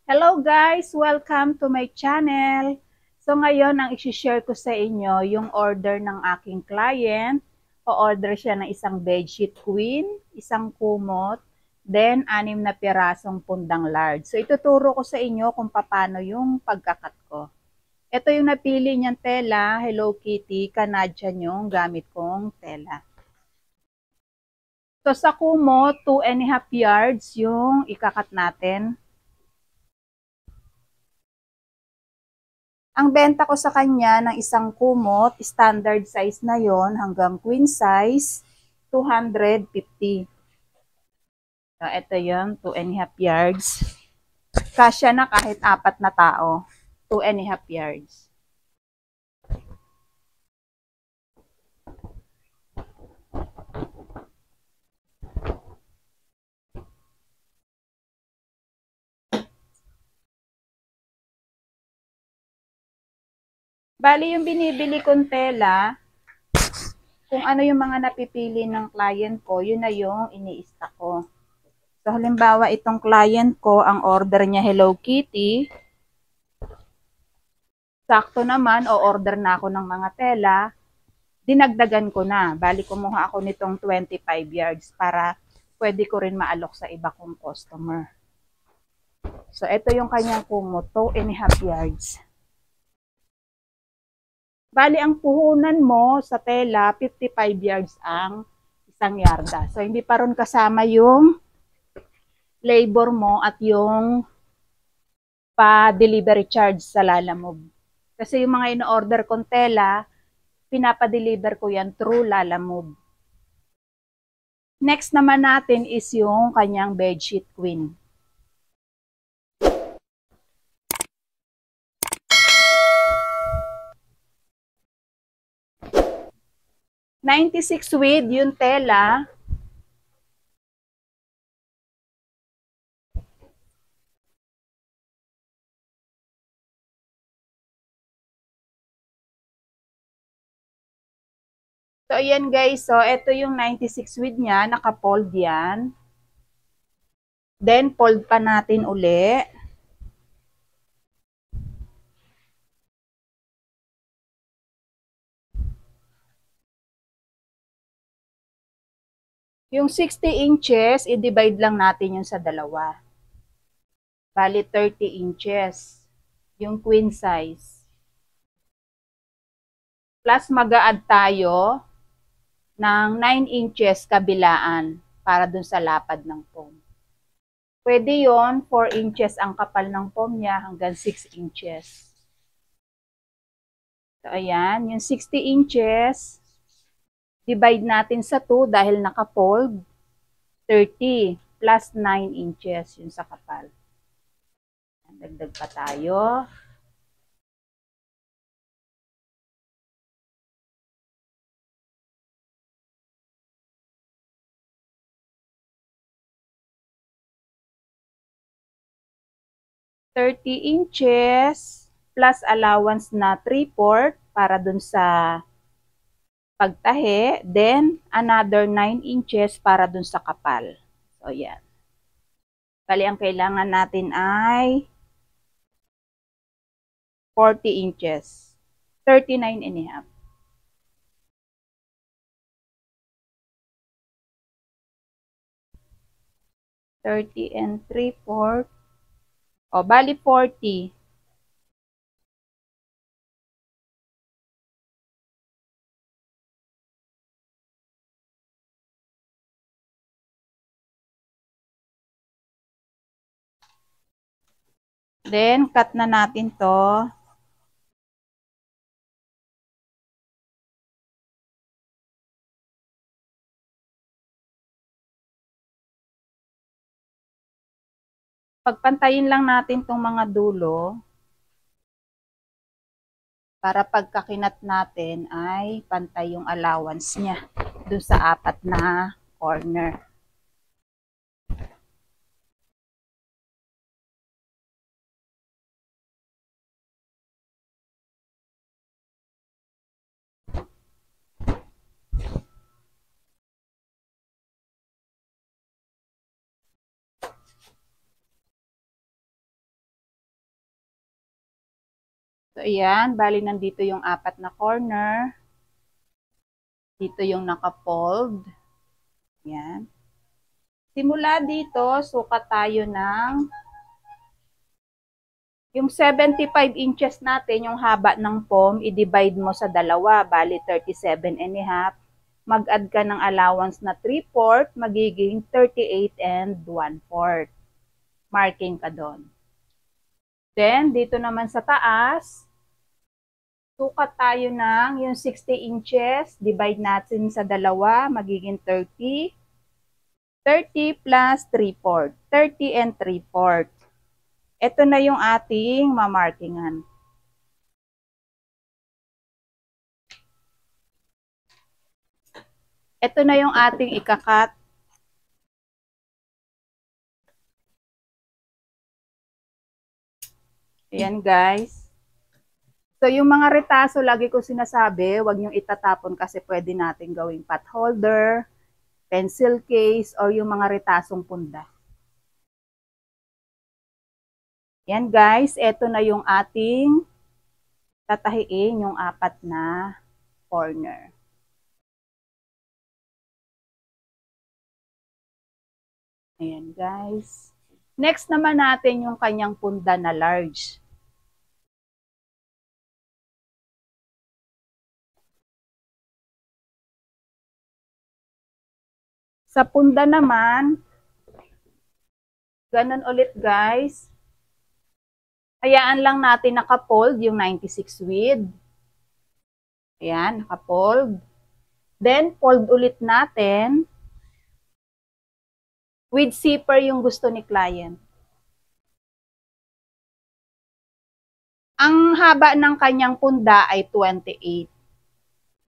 Hello guys! Welcome to my channel. So ngayon ang i-share ko sa inyo yung order ng aking client. O-order siya ng isang bedsheet queen, isang kumot, then 6 na pirasong pundang large. So ituturo ko sa inyo kung paano yung pagkakat ko. Ito yung napili niyang tela, Hello Kitty, Canadian yung gamit kong tela. So sa kumot, 2.5 yards yung ikakat natin. Ang benta ko sa kanya ng isang kumot, standard size na yon hanggang queen size, 250. So, ito yun, 2.5 yards. Kasya na kahit 4 na tao, 2.5 yards. Bali yung binibili kong tela, kung ano yung mga napipili ng client ko, yun na yung ini-stock ko. So, halimbawa, itong client ko, ang order niya Hello Kitty. Sakto naman, o-order na ako ng mga tela. Dinagdagan ko na. Bali, kumuha ako nitong 25 yards para pwede ko rin maalok sa iba kong customer. So, ito yung kanyang kumot, 2.5 yards. Bali, ang puhunan mo sa tela, 55 yards ang isang yarda. So, hindi pa ron kasama yung labor mo at yung pa-delivery charge sa Lalamove. Kasi yung mga ino-order kong tela, pinapa-deliver ko yan through Lalamove. Next naman natin is yung kanyang bedsheet queen. ₱96 with yung tela. So, ayan guys. So, ito yung 96 with niya. Naka-fold yan. Then, fold pa natin uli. Yung 60 inches, i-divide lang natin yung sa dalawa. Bali, 30 inches. Yung queen size. Plus, mag-a-add tayo ng 9 inches kabilaan para dun sa lapad ng foam. Pwede yon 4 inches ang kapal ng foam niya hanggang 6 inches. So, ayan, yung 60 inches, divide natin sa 2 dahil naka-fold, 30 plus 9 inches yung sa kapal. Dagdag pa tayo. ₱30 inches plus allowance na 3/4 para dun sa pagtahi. Then, another 9 inches para dun sa kapal. So, yan. Bali, ang kailangan natin ay 40 inches. 39.5. 30 and 3/4. O, bali 40. Then, cut na natin to. Pagpantayin lang natin tong mga dulo para pagkakinat natin ay pantay yung allowance niya dun sa 4 na corner. So, ayan. Bali, nandito yung 4 na corner. Dito yung naka-fold. Ayan. Simula dito, sukat tayo ng yung 75 inches natin, yung haba ng foam, i-divide mo sa dalawa, bali 37.5. Mag-add ka ng allowance na 3/4, magiging 38 and 1/4. Marking ka doon. Then, dito naman sa taas, sukat tayo ng yung 60 inches, divide natin sa dalawa, magiging 30. 30 plus 3/4. 30 and 3/4. Ito na yung ating mamarkingan. Ito na yung ating ikakat. Ayan guys. So yung mga retaso, lagi ko sinasabi, huwag niyong itatapon kasi pwede natin gawing pot holder, pencil case, or yung mga retasong punda. Yan guys, ito na yung ating tatahiin, yung 4 na corner. Ayan guys. Next naman natin yung kanyang punda na large. Sa punda naman, ganun ulit guys. Hayaan lang natin naka-fold yung 96 width. Ayan, naka-fold. Then, fold ulit natin. With zipper yung gusto ni client. Ang haba ng kanyang punda ay 28.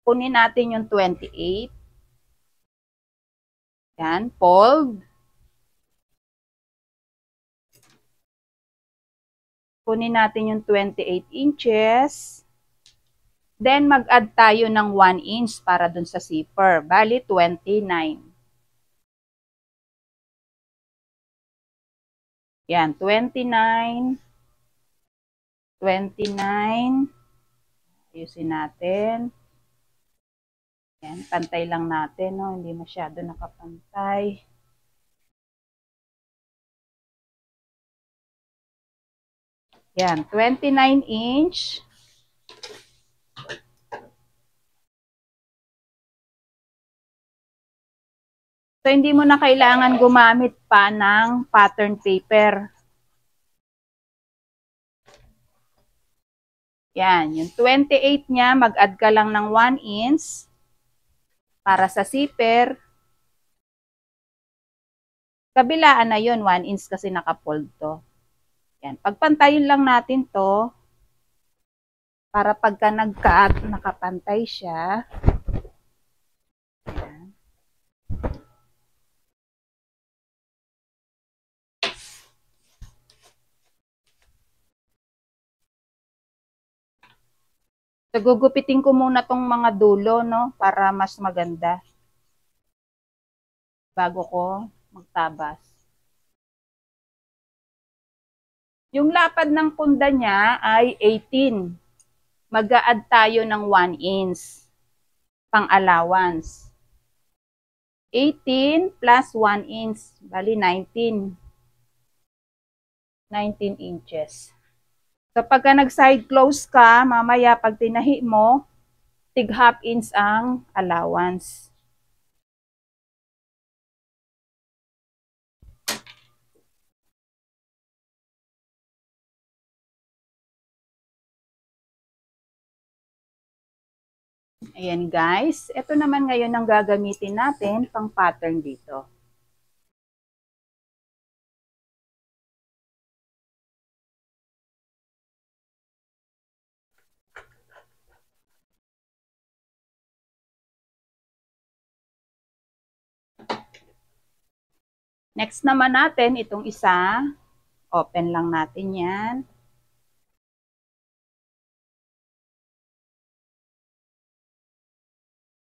Kunin natin yung 28. Yan, fold. Kunin natin yung 28 inches. Then, mag-add tayo ng 1 inch para dun sa zipper. Bali, 29. Yan, 29. 29. Ayusin natin. Yan, pantay lang natin, no? Hindi masyado nakapantay. Yan, 29 inch. So, hindi mo na kailangan gumamit pa ng pattern paper. Yan, yung 28 niya, mag-add ka lang ng 1 inch para sa zipper. Kabilaan na yun, 1 inch kasi nakafold to. Yan, pagpantayin lang natin to para pagka nag-cut, nakapantay siya. Yan. So, gugupitin ko muna tong mga dulo, no, para mas maganda bago ko magtabas. Yung lapad ng punda niya ay 18. Mag-a-add tayo ng 1 inch pang allowance. 18 plus 1 inch, bali 19. 19 inches. So, pagka nag-side close ka, mamaya pag tinahi mo, tig half inch ang allowance. Ayan guys, ito naman ngayon ang gagamitin natin pang pattern dito. Next naman natin itong isa, open lang natin yan.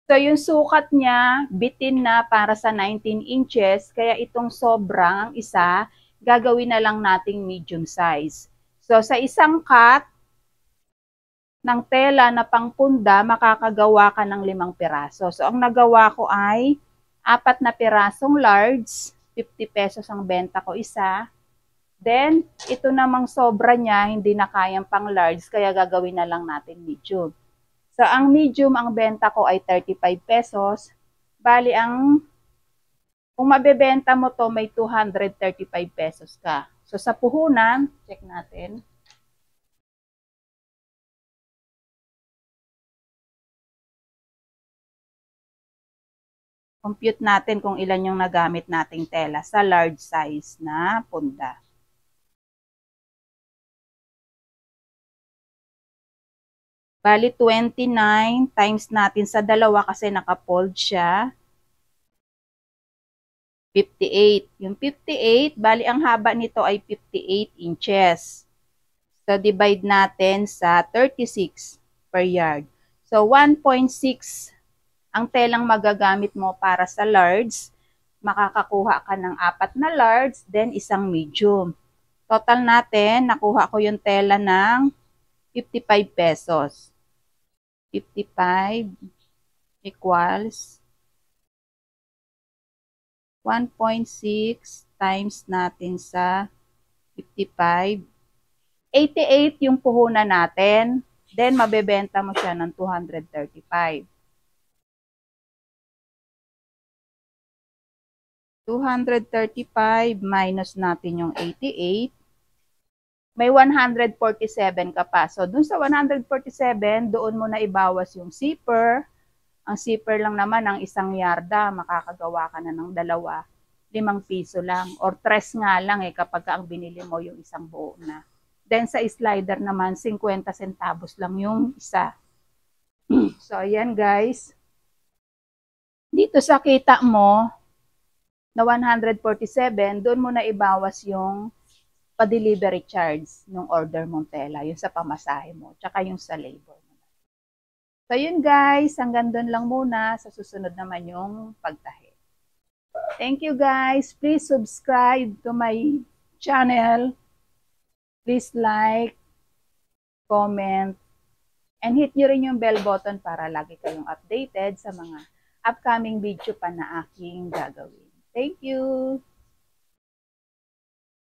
So, yung sukat niya, bitin na para sa 19 inches, kaya itong sobrang isa, gagawin na lang nating medium size. So, sa isang cut, ng tela na pangpunda, makakagawa ka ng 5 piraso. So, ang nagawa ko ay 4 na pirasong large, 50 pesos ang benta ko isa. Then, ito namang sobra niya, hindi na kayang pang large, kaya gagawin na lang natin medium. So, ang medium, ang benta ko ay 35 pesos. Bali, kung mabebenta mo to, may 235 pesos ka. So, sa puhunan, check natin. Compute natin kung ilan yung nagamit nating tela sa large size na punda. Bali, 29 times natin sa dalawa kasi naka-fold siya. 58. Yung 58, bali ang haba nito ay 58 inches. So, divide natin sa 36 per yard. So, 1.6 ang telang magagamit mo para sa large. Makakakuha ka ng 4 na large, then isang medium. Total natin, nakuha ko yung tela ng 55 pesos. 55 equals 1.6 times natin sa 55. 88 yung puhunan natin. Then, mabebenta mo siya ng 235. 235 minus natin yung 88. May 147 ka pa. So, dun sa 147, doon mo na ibawas yung zipper. Ang zipper lang naman ng 1 yarda, makakagawa ka na ng 5 piso lang. Or 3 nga lang kapag ang binili mo yung isang buo na. Then sa slider naman, 50 centavos lang yung isa. So, ayan guys. Dito sa kita mo, na 147, doon mo na ibawas yung pa-delivery charge ng order mong tela, yung sa pamasahe mo, tsaka yung sa labor mo. So, yun guys, hanggang doon lang muna. Sa susunod naman yung pagtahi. Thank you guys. Please subscribe to my channel. Please like, comment, and hit nyo rin yung bell button para lagi kayong updated sa mga upcoming video pa na aking gagawin. Thank you!